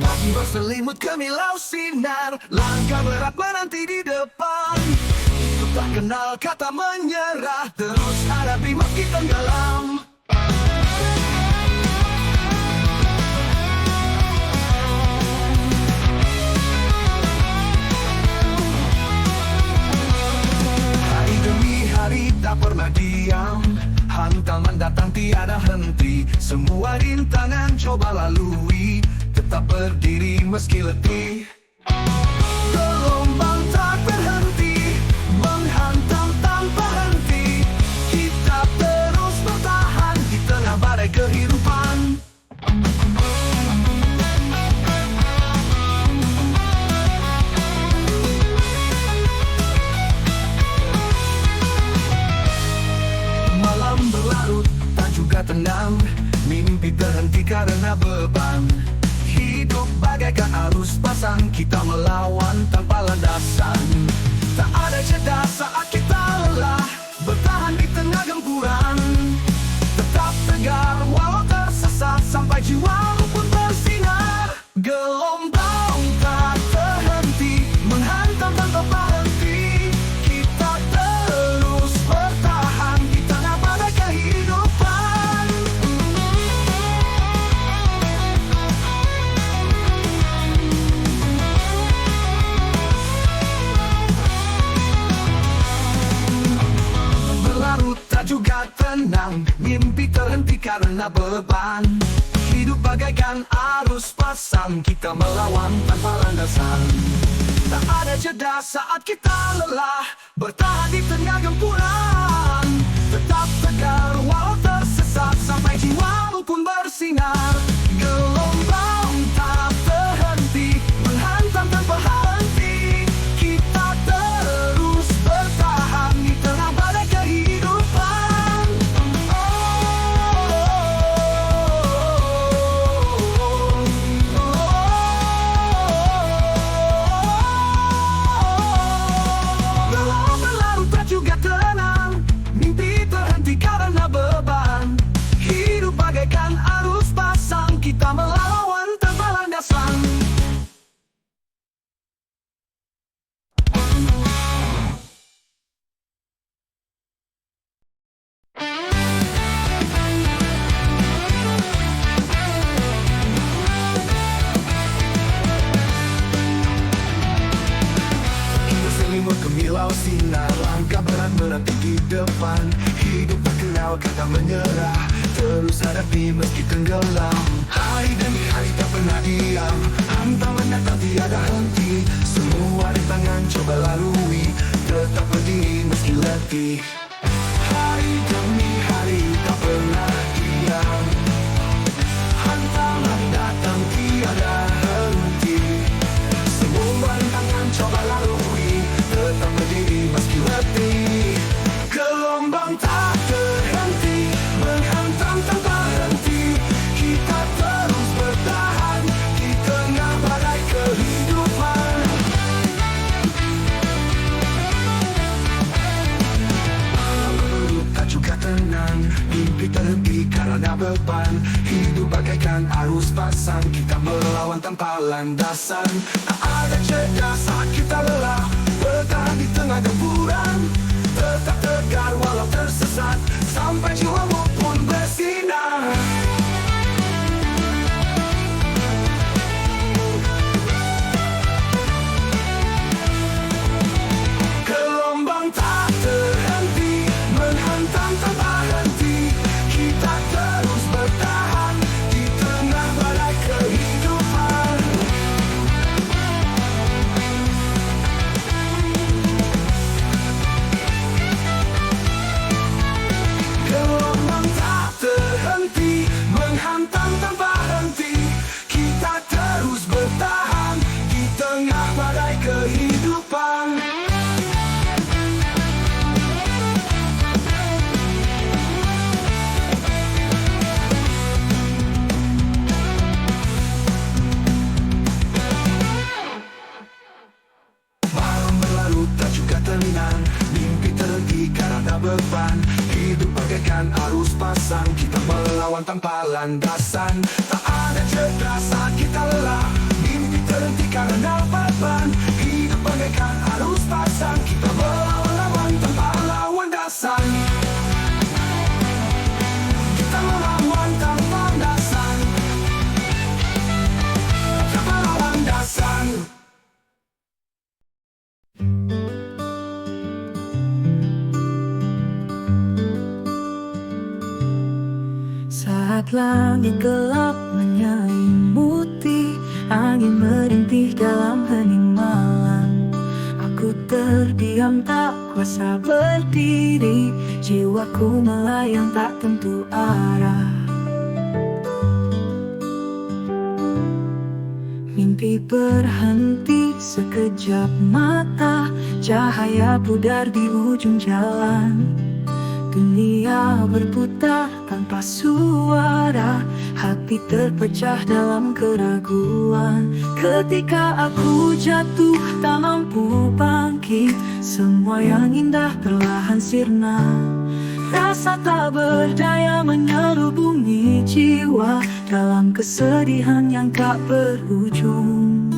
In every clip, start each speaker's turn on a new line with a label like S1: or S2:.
S1: Pagi berselimut kemilau sinar, langkah berat menanti di depan. Tak kenal kata menyerah, terus hadapi meski tenggelam. Hari demi hari tak pernah diam, hantaman datang tiada henti. Semua rintangan coba lalui, tetap berdiri meski letih. Gelombang tak berhenti, menghantam tanpa henti. Kita terus bertahan di tengah badai kehidupan. Malam berlarut, tak juga tenang. Mimpi terhenti karena beban. Hidup bagaikan arus pasang, kita melawan tanpa landasan. Tak ada jeda saat kita lelah, bertahan di tengah gempuran. Tetap tegar walau tersesat, sampai jiwamu pun bersinar. Gelombang tak terhenti, menghantam tanpa berhenti. Kita terus bertahan di tengah badai kehidupan. Berlarut tak juga tenang, mimpi terhenti karena beban. Hidup bagaikan arus pasang, kita melawan tanpa landasan. Tak ada jeda saat kita lelah, bertahan di tengah gempuran. Tetap tegar walau tersesat, sampai jiwamu pun bersinar. Gelombang tak terhenti, menghantam tanpa henti. Kita terus bertahan di tengah badai kehidupan. Walau berlarut tak juga tenang, mimpi terhenti karena beban. Hidup bagaikan arus pasang, kita melawan tanpa landasan. Berselimut kemilau sinar, langkah berat menanti di depan. Hidup tak kenal kata menyerah, terus hadapi meski tenggelam. Hari demi hari tak pernah diam, hantaman datang tiada henti. Semua rintangan coba lalui, tetap berdiri meski letih. Hari demi hari tak pernah diam, hantaman datang tiada henti. Semua rintangan coba lalui, tetap berdiri meski letih. Gelombang tak terhenti, menghantam tanpa henti. Kita terus bertahan di tengah badai kehidupan. Tak juga tenang, mimpi terhenti karena beban. Hidup bagaikan arus pasang, kita melawan tanpa landasan. Tak ada jeda saat kita lelah, bertahan di tengah gempuran. Tetap tegar walau tersesat, sampai jiwamu pun bersinar. Gelombang tak terhenti, menghantam tanpa henti. Kita terus bertahan di tengah badai kehidupan. Gelombang pasang, kita melawan tanpa landasan. Tak ada cedera saat kita lelah, mimpi terhenti karena beban. Hidup bagaikan arus pasang, kita melawan tanpa landasan. Kita melawan tanpa landasan, tanpa landasan.
S2: Saat langit gelap menyelimuti, angin merintih dalam hening malam, aku terdiam tak kuasa berdiri, jiwaku melayang tak tentu arah. Mimpi berhenti sekejap mata, cahaya pudar di ujung jalan. Dunia berputar tanpa suara, hati terpecah dalam keraguan. Ketika aku jatuh tak mampu bangkit, semua yang indah perlahan sirna. Rasa tak berdaya menyelubungi jiwa dalam kesedihan yang tak berujung.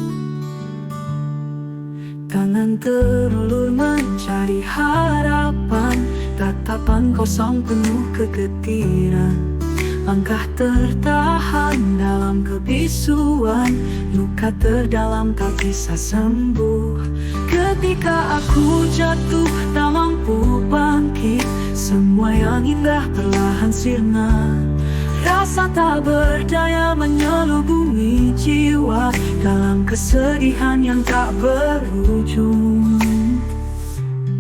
S2: Tangan terulur mencari harapan, tatapan kosong penuh kegetiran. Langkah tertahan dalam kebisuan, luka terdalam tak bisa sembuh. Ketika aku jatuh tak mampu bangkit, semua yang indah perlahan sirna. Rasa tak berdaya menyelubungi jiwa dalam kesedihan yang tak berujung.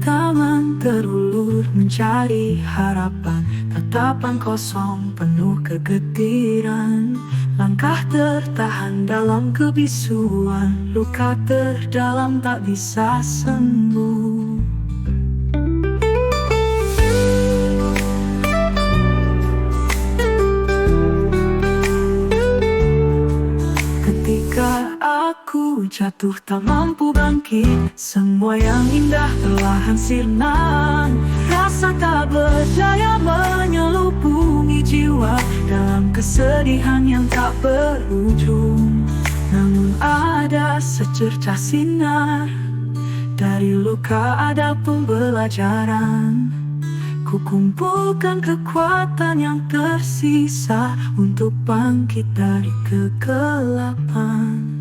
S2: Tangan terulur mencari harapan, tatapan kosong penuh kegetiran. Langkah tertahan dalam kebisuan, luka terdalam tak bisa sembuh. Ketika aku jatuh tak mampu bangkit, semua yang indah perlahan sirna. Rasa tak berdaya menyelubungi jiwa dalam kesedihan yang tak berujung. Namun ada secercah sinar, dari luka ada pembelajaran. Ku kumpulkan kekuatan yang tersisa untuk bangkit dari kegelapan.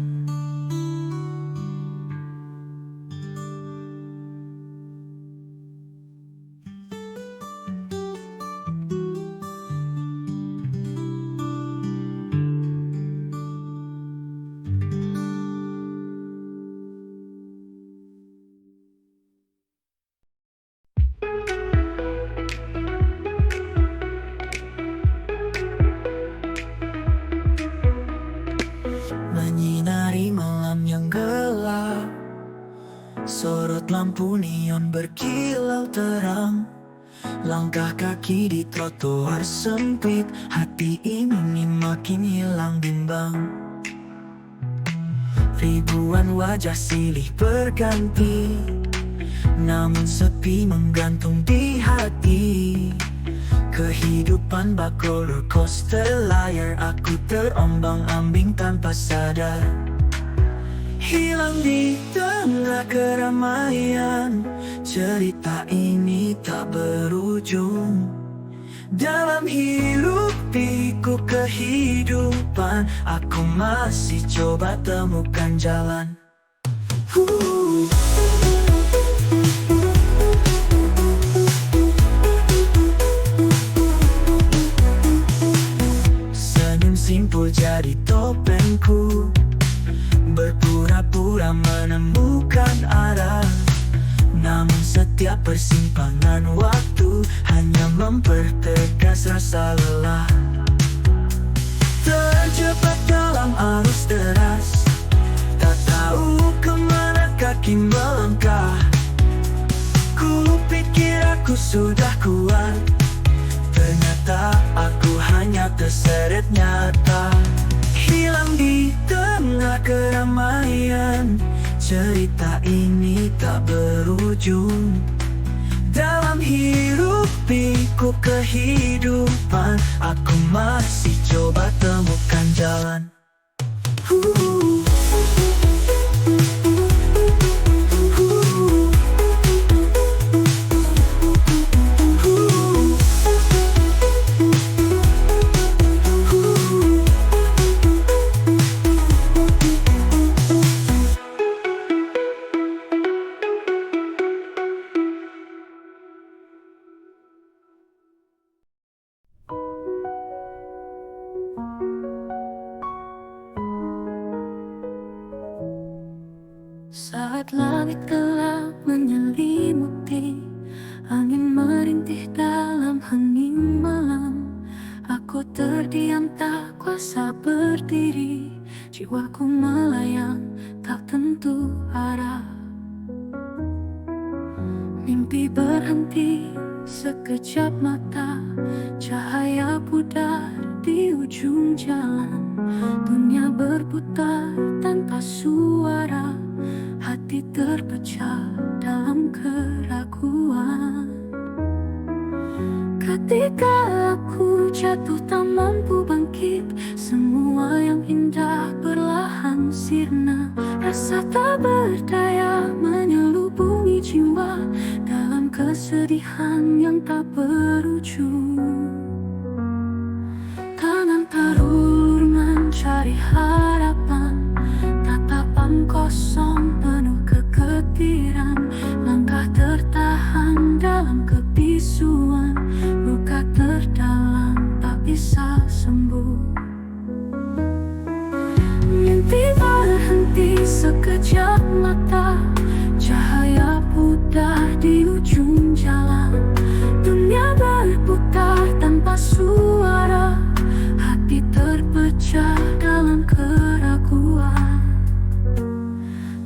S2: Menyinari malam yang gelap, sorot lampu neon berkilau terang. Langkah kaki di trotoar sempit, hati ini makin hilang bimbang. Ribuan wajah silih berganti, namun sepi menggantung di hati. Kehidupan bak roller coaster layar, aku terombang-ambing tanpa sadar. Hilang di tengah keramaian, cerita ini tak berujung. Dalam hiruk pikuk kehidupan, aku masih coba temukan jalan. Simpul jadi topengku, berpura-pura menemukan arah. Namun setiap persimpangan waktu hanya mempertegas rasa lelah. Terjebak dalam arus deras, tak tahu kemana kaki melangkah. Ku pikir aku sudah kuat, ternyata aku hanya terseret nyata. Hilang di tengah keramaian, cerita ini tak berujung. Dalam hirup pikuk kehidupan, aku masih coba temukan jalan.
S3: Saat langit gelap menyelimuti, angin merintih dalam hening malam, aku terdiam tak kuasa berdiri, jiwaku melayang tak tentu arah. Mimpi berhenti sekejap mata, cahaya pudar di ujung jalan, dunia berputar tanpa suara, hati terpecah dalam keraguan. Ketika aku jatuh tak mampu bangkit, semua yang indah perlahan sirna. Rasa tak berdaya menyelubungi jiwa dalam kesedihan yang tak berujung. Tangan terulur mencari harapan, tatapan kosong penuh kegetiran, langkah tertahan dalam kebisuan, luka terdalam tak bisa sembuh. Mimpi berhenti sekejap mata, cahaya pudar di ujung jalan, dunia berputar tanpa suara, hati terpecah dalam keraguan.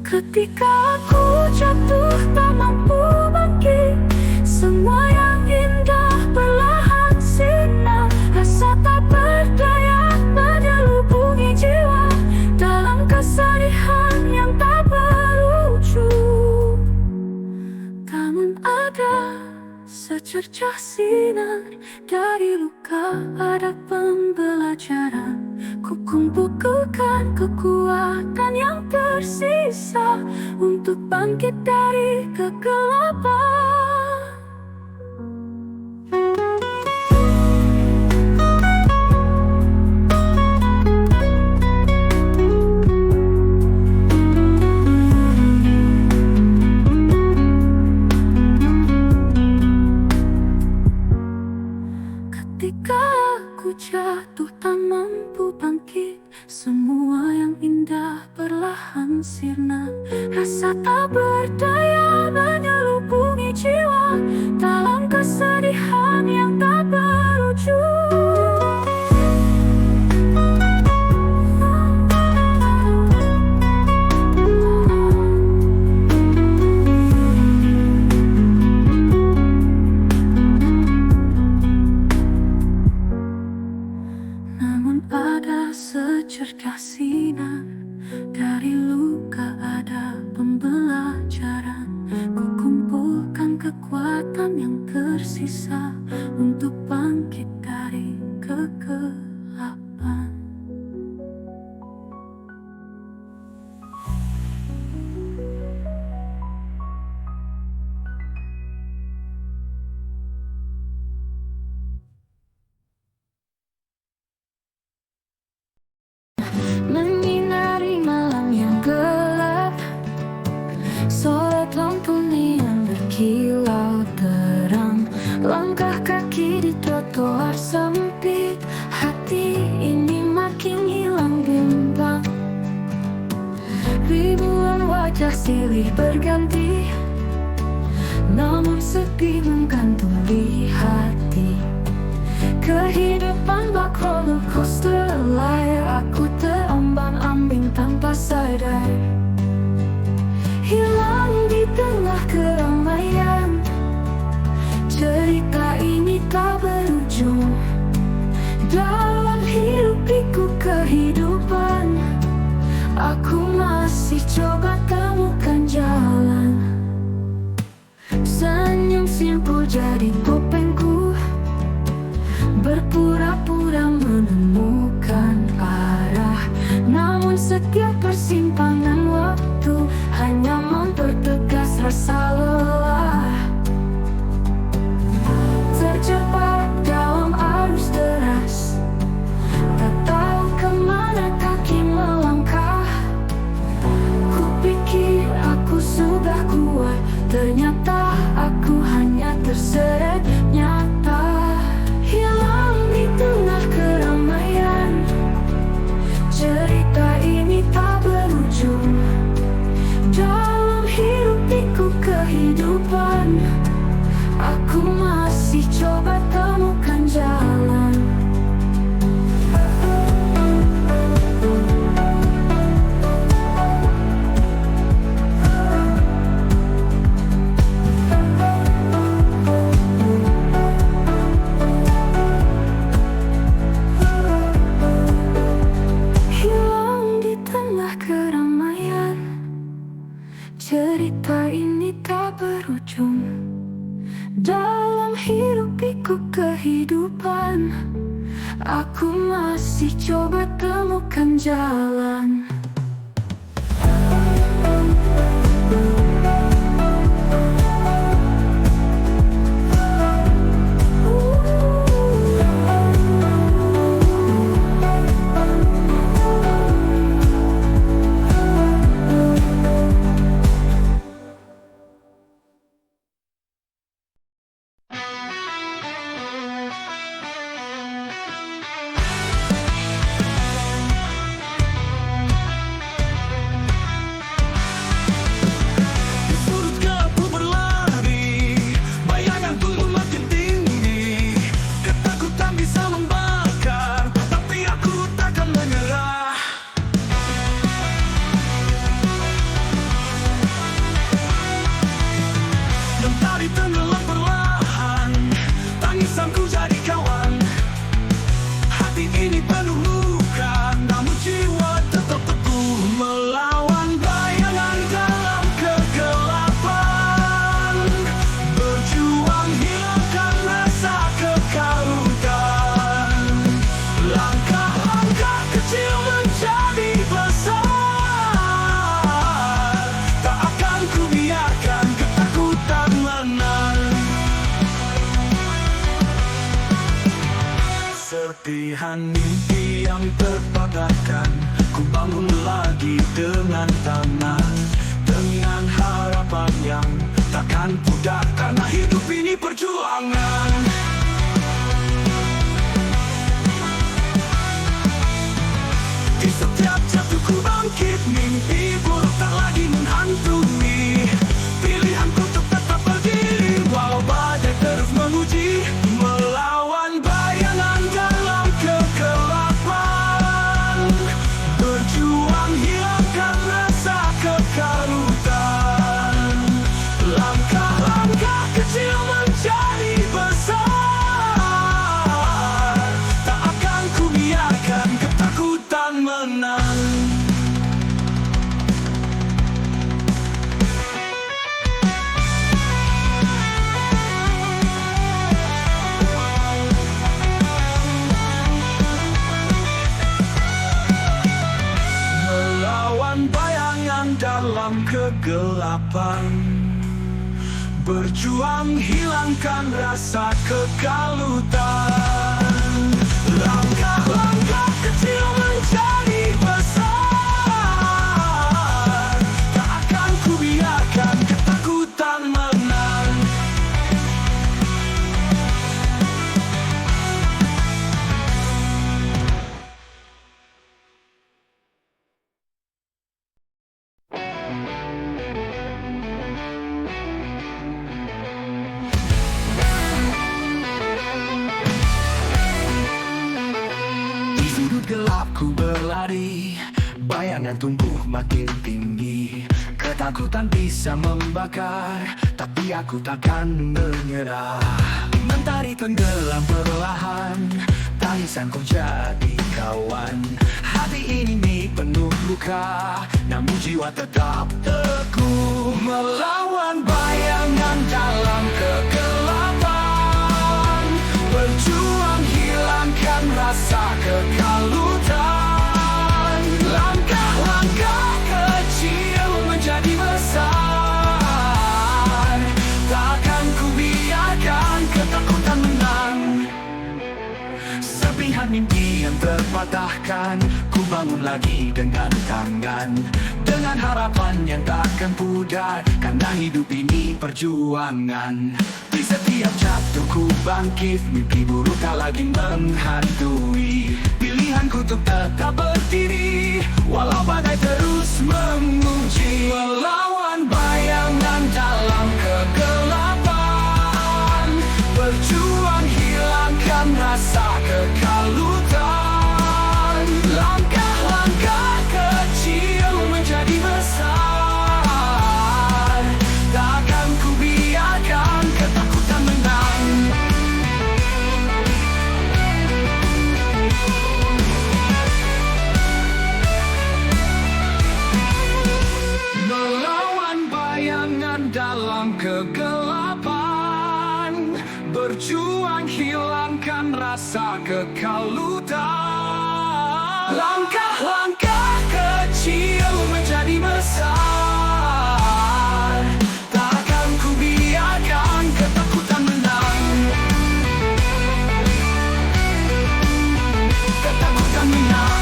S3: Ketika aku jatuh tak mampu bangkit, semua yang indah perlahan sirna. Rasa tak berdaya menyelubungi jiwa dalam kesedihan yang tak berujung. Namun ada secercah sinar, dari luka ada pembelajaran. Ku kumpulkan kekuatan yang tersisa untuk bangkit dari kegelapan. Ketika aku jatuh tak mampu bangkit, semua yang indah perlahan sirna. Rasa tak berdaya menyelubungi jiwa dalam kesedihan yang tak berujung. Namun pada secercah sinar, dari luka ada pembelajaran. Ku kumpulkan kekuatan yang tersisa untuk bangkit dari kegelapan. Menyinari malam yang gelap, sorot lampu neon berkilau terang, langkah kaki di trotoar sempit, hati ini makin hilang bimbang. Ribuan wajah silih berganti, namun sedih menggantung di hati. Kehidupan bak roller coaster, layar aku terombang-ambing tanpa sadar, hilang di tengah keramaian. Cerita ini tak berujung, dalam hirup pikuk kehidupan, aku masih coba temukan jalan. Senyum simpul pura-pura menemukan arah. Namun setiap persimpangan waktu hanya mempertegas rasa lelah. Terjebak dalam arus deras, tak tahu kemana kaki melangkah. Kupikir aku sudah kuat, ternyata aku hanya terseret nyata. Hilang di tengah keramaian, cerita ini tak berujung. Dalam hiruk pikuk kehidupan, aku masih coba temukan jalan. Hilang di tengah keramaian, cerita ini tak berujung. Dalam hiruk pikuk kehidupan, aku masih coba temukan jalan.
S1: Sudut gelapku berlari, bayanganku makin tinggi. Ketakutan bisa membakar, tapi aku takkan menyerah. Mentari tenggelam perlahan, tangisanku jadi kawan. Hati ini penuh luka, namun jiwa tetap teguh melawan bayangan dalam kegelapan. Berjuang hilangkan rasa kekalutan. Langkah-langkah kecil menjadi besar. Tak akan ku biarkan ketakutan menang. Serpihan mimpi yang terpatahkan, ku bangun lagi dengan tangan. Dengan harapan yang takkan pudar, karena hidup ini perjuangan. Di setiap jatuhku bangkit, mimpi buruk tak lagi menghantui. Pilihanku untuk tetap berdiri, walau badai terus menguji. Melawan bayangan dalam kegelapan. Berjuang hilangkan rasa kekalutan. Langkah-langkah kecil menjadi besar. Tak akan ku biarkan ketakutan menang. Melawan bayangan dalam kegelapan. Berjuang hilangkan rasa kekalutan. Langkah-langkah kecil menjadi besar. Tak akan ku biarkan ketakutan menang. Di sudut gelapku berlari, bayangan tumbuh makin tinggi. Ketakutan bisa membakar, tapi aku takkan menyerah. Mentari tenggelam perlahan, tangisan kau jadi kawan. Hati ini penuh luka, namun jiwa tetap teguh. Melawan bayangan dalam kegelapan. Berjuang hilangkan rasa kekalutan. Langkah-langkah kecil menjadi besar. Takkan ku biarkan ketakutan menang. Serpihan mimpi yang terpatahkan, ku bangun lagi dengan tangan. Dengan harapan yang takkan pudar, karena hidup ini perjuangan. Di setiap jatuh ku bangkit, mimpi buruk tak lagi menghantui. Pilihanku untuk tetap berdiri, walau badai terus menguji. Melawan bayangan dalam kegelapan, berjuang hilangkan rasa kekalutan. Langkah-langkah kecil menjadi besar. Takkan ku biarkan ketakutan menang. Melawan bayangan dalam kegelapan, berjuang hilangkan rasa kekalutan. Langkah-langkah kecil menjadi besar. Takkan ku biarkan ketakutan menang. Ketakutan menang.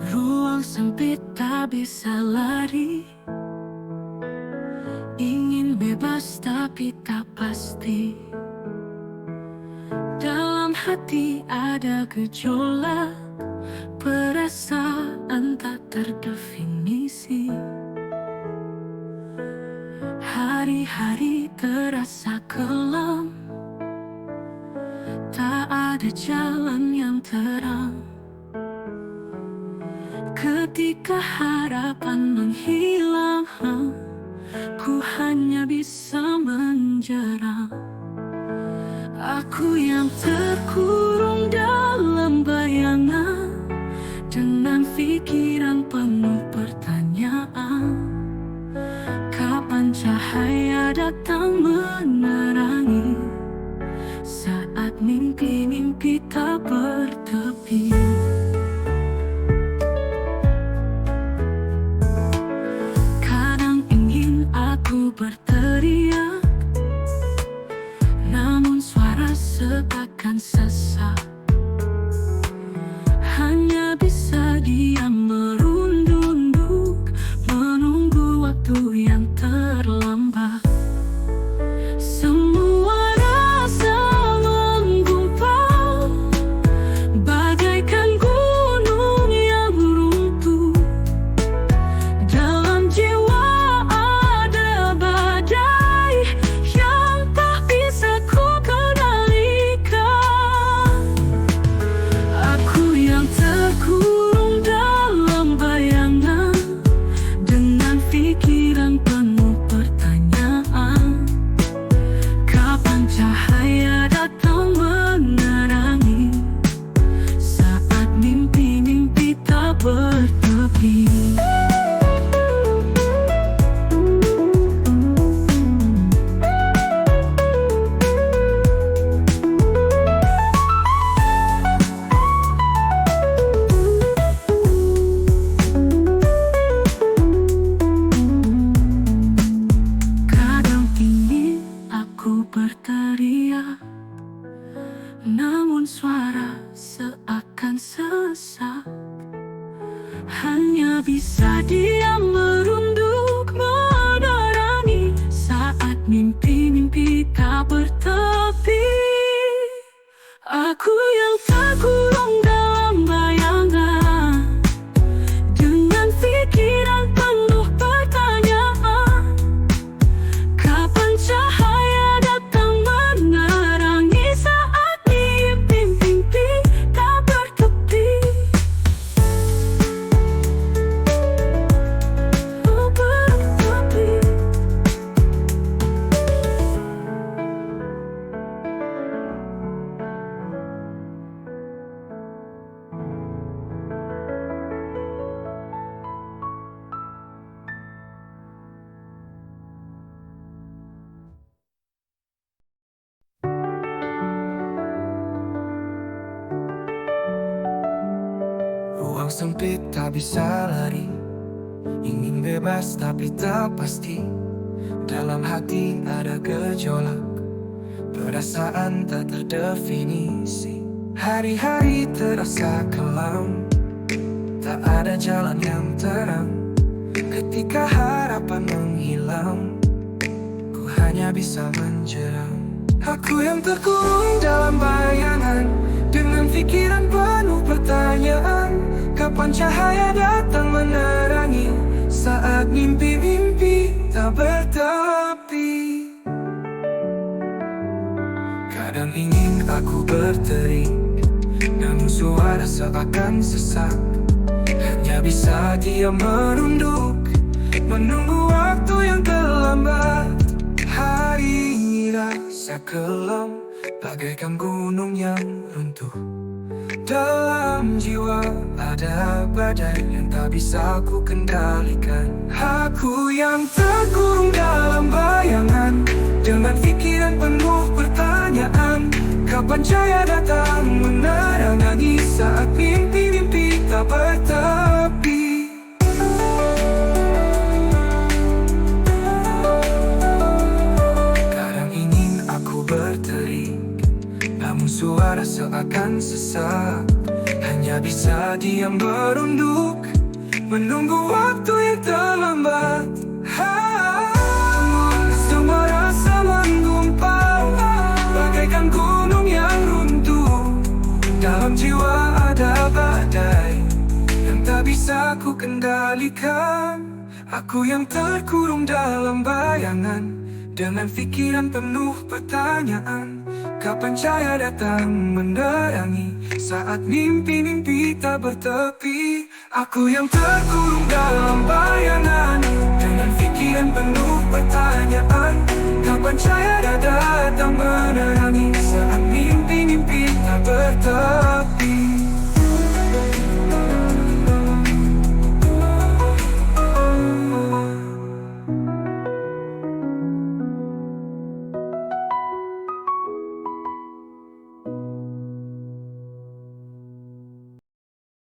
S3: Ruang sempit tak bisa lari, ingin bebas tapi tak pasti. Dalam hati ada gejolak, perasaan tak terdefinisi. Hari-hari terasa kelam, tak ada jalan yang terang. Ketika harapan menghilang, ku hanya bisa menjerang. Aku yang terkurung dalam bayangan, dengan pikiran penuh pertanyaan. Kapan cahaya datang menerangi, saat mimpi-mimpi tak bertepi. Ku berteriak, namun suara seakan sesak. Hanya bisa diam merunduk, menunggu waktu yang terlambat. Semua rasa menggumpal, bagaikan gunung yang runtuh. Dalam jiwa berteriak, namun suara seakan sesak. Hanya bisa diam merunduk, menerangi saat mimpi-mimpi tak bertepi. Aku yang terkurung dalam bayangan, dengan pikiran penuh pertanyaan. Kapan cahaya datang menerangi,
S1: Ruang sempit tak bisa lari, ingin bebas tapi tak pasti. Dalam hati ada gejolak, perasaan tak terdefinisi. Hari-hari terasa kelam, tak ada jalan yang terang. Ketika harapan menghilang, ku hanya bisa menjeram. Aku yang terkurung dalam bayangan, dengan pikiran penuh pertanyaan. Kapan cahaya datang menerangi, saat mimpi-mimpi tak bertepi. Kadang ingin aku berterik, namun suara seakan sesak. Hanya bisa diam merunduk, menunggu waktu yang terlambat. Hari rasa kelam, bagaikan gunung yang runtuh. Dalam jiwa ada badai yang tak bisa ku kendalikan. Aku yang terkurung dalam bayangan, dengan pikiran penuh pertanyaan. Kapan cahaya datang menerangi, saat mimpi-mimpi tak bertepi. Kadang ingin aku berterik, namun suara seakan sesak. Hanya bisa diam berunduk, menunggu waktu yang terlambat. Semua rasa menggumpal, bagaikan gunung yang runtuh. Dalam jiwa ada badai yang tak bisa ku kendalikan. Aku yang terkurung dalam bayangan, dengan pikiran penuh pertanyaan. Kapan cahaya datang menerangi, saat mimpi-mimpi tak bertepi. Aku yang terkurung dalam bayangan, dengan pikiran penuh pertanyaan. Kapan cahaya datang menerangi,